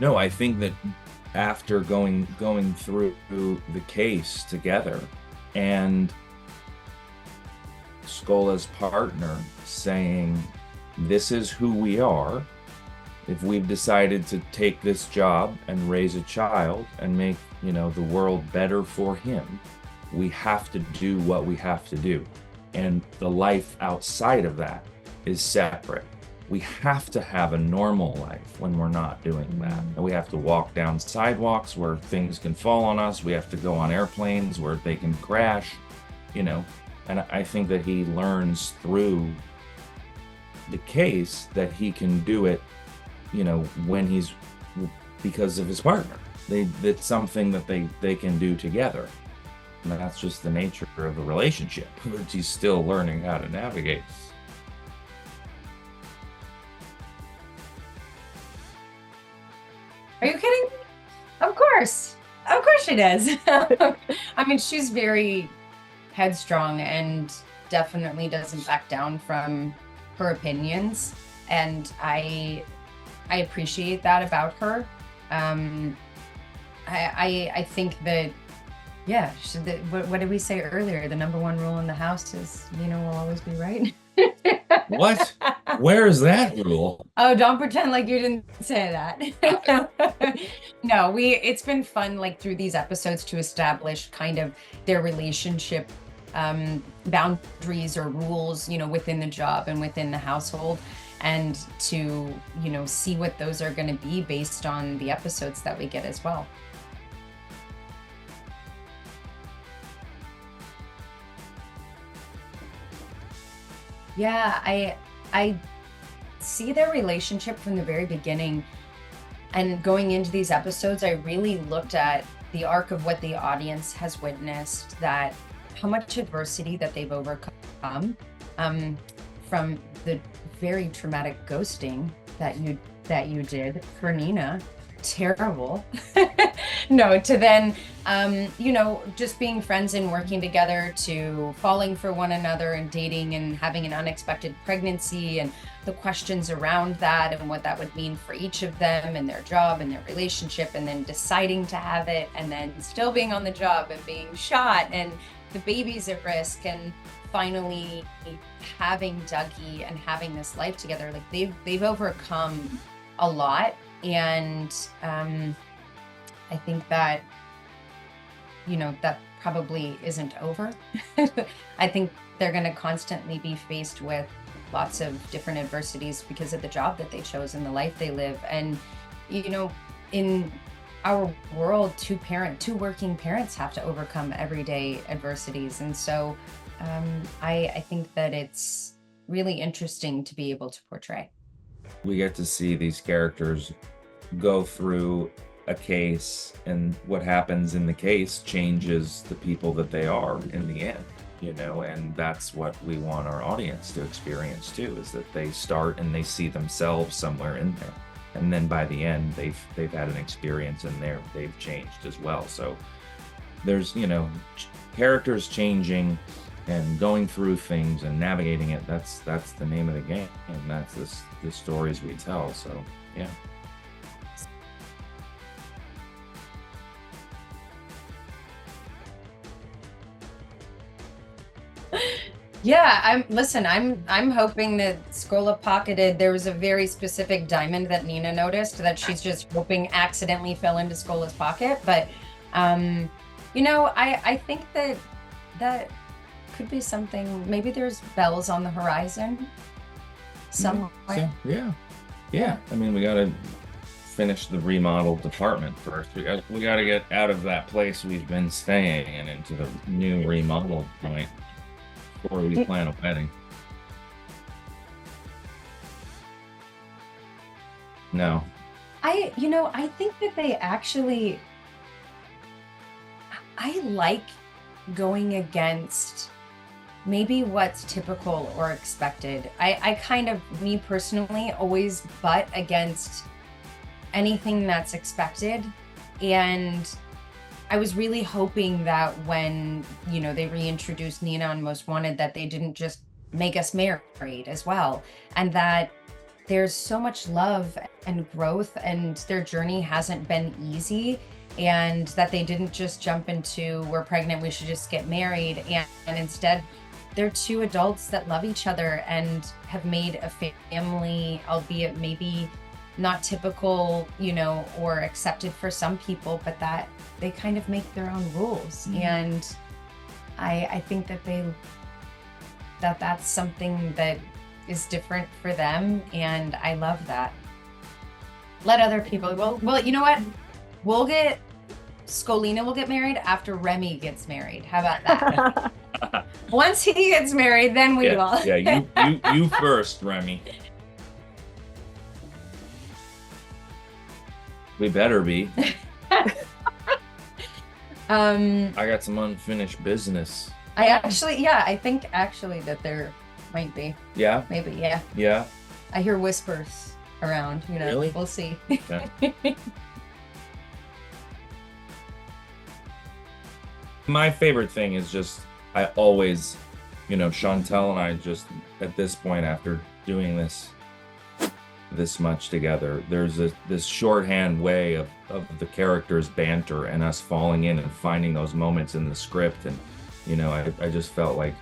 No, I think that after going through the case together and Skola's partner saying, this is who we are. If we've decided to take this job and raise a child and make, the world better for him, we have to do what we have to do. And the life outside of that is separate. We have to have a normal life when we're not doing that. And we have to walk down sidewalks where things can fall on us. We have to go on airplanes where they can crash, And I think that he learns through the case that he can do it, when he's, because of his partner. It's something that they can do together. And that's just the nature of the relationship, which he's still learning how to navigate. Are you kidding? Of course. Of course she does. I mean, she's very headstrong and definitely doesn't back down from her opinions. And I appreciate that about her. I think that, yeah, what did we say earlier? The number one rule in the house is, will always be right. What? Where is that rule? Oh, don't pretend like you didn't say that. No, it's been fun, like through these episodes, to establish kind of their relationship boundaries or rules, within the job and within the household, and to, see what those are going to be based on the episodes that we get as well. Yeah, I see their relationship from the very beginning. And going into these episodes, I really looked at the arc of what the audience has witnessed, that how much adversity that they've overcome, from the very traumatic ghosting that you did for Nina. Terrible. No, to then, just being friends and working together, to falling for one another and dating and having an unexpected pregnancy, and the questions around that and what that would mean for each of them and their job and their relationship, and then deciding to have it and then still being on the job and being shot and the baby's at risk, and finally having Dougie and having this life together. Like they've overcome a lot. And I think that, that probably isn't over. I think they're going to constantly be faced with lots of different adversities because of the job that they chose and the life they live. And, in our world, two working parents have to overcome everyday adversities. And so I think that it's really interesting to be able to portray. We get to see these characters go through a case, and what happens in the case changes the people that they are in the end, and that's what we want our audience to experience too, is that they start and they see themselves somewhere in there, and then by the end they've had an experience and they've changed as well. So there's characters changing and going through things and navigating it. That's the name of the game, and that's the stories we tell. So yeah. Yeah, I'm hoping that Skola pocketed. There was a very specific diamond that Nina noticed that she's just hoping accidentally fell into Skola's pocket. But I think that could be something. Maybe there's bells on the horizon somewhere. Yeah. I mean, we got to finish the remodel department first. We got to get out of that place we've been staying and into the new remodel point before we plan a wedding. No. I think that they actually, I like going against maybe what's typical or expected. I kind of, me personally, always butt against anything that's expected. And I was really hoping that when, they reintroduced Nina on Most Wanted, that they didn't just make us married as well. And that there's so much love and growth, and their journey hasn't been easy, and that they didn't just jump into, we're pregnant, we should just get married, and instead they're two adults that love each other and have made a family, albeit maybe not typical, or accepted for some people, but that they kind of make their own rules. And I think that that's something that is different for them, and I love that. Let other people, well, you know what? Scolina will get married after Remy gets married. How about that? Once he gets married, then we will. Yeah, you first, Remy. We better be. I got some unfinished business. I think actually that there might be. Yeah? Maybe, yeah. Yeah? I hear whispers around, Really? We'll see. Okay. My favorite thing is just, I always, Chantel and I just, at this point, after doing this much together, there's this shorthand way of the characters' banter and us falling in and finding those moments in the script. And, I just felt like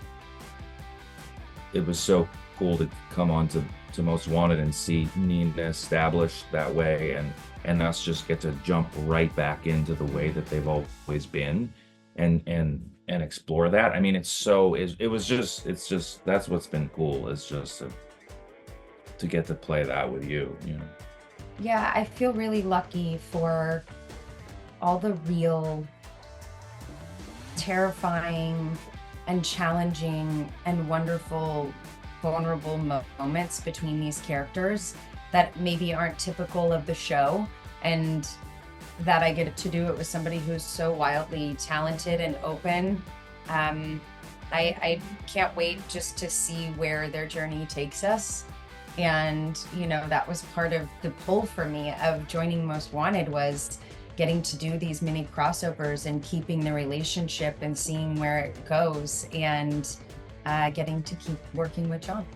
it was so cool to come on to Most Wanted and see Nina established that way, and us just get to jump right back into the way that they've always been and explore that. I mean, it's just that's what's been cool, is just to get to play that with you. Yeah, I feel really lucky for all the real terrifying and challenging and wonderful, vulnerable moments between these characters that maybe aren't typical of the show, and that I get to do it with somebody who's so wildly talented and open. I can't wait just to see where their journey takes us. And, that was part of the pull for me of joining Most Wanted, was getting to do these mini crossovers and keeping the relationship and seeing where it goes, and getting to keep working with John.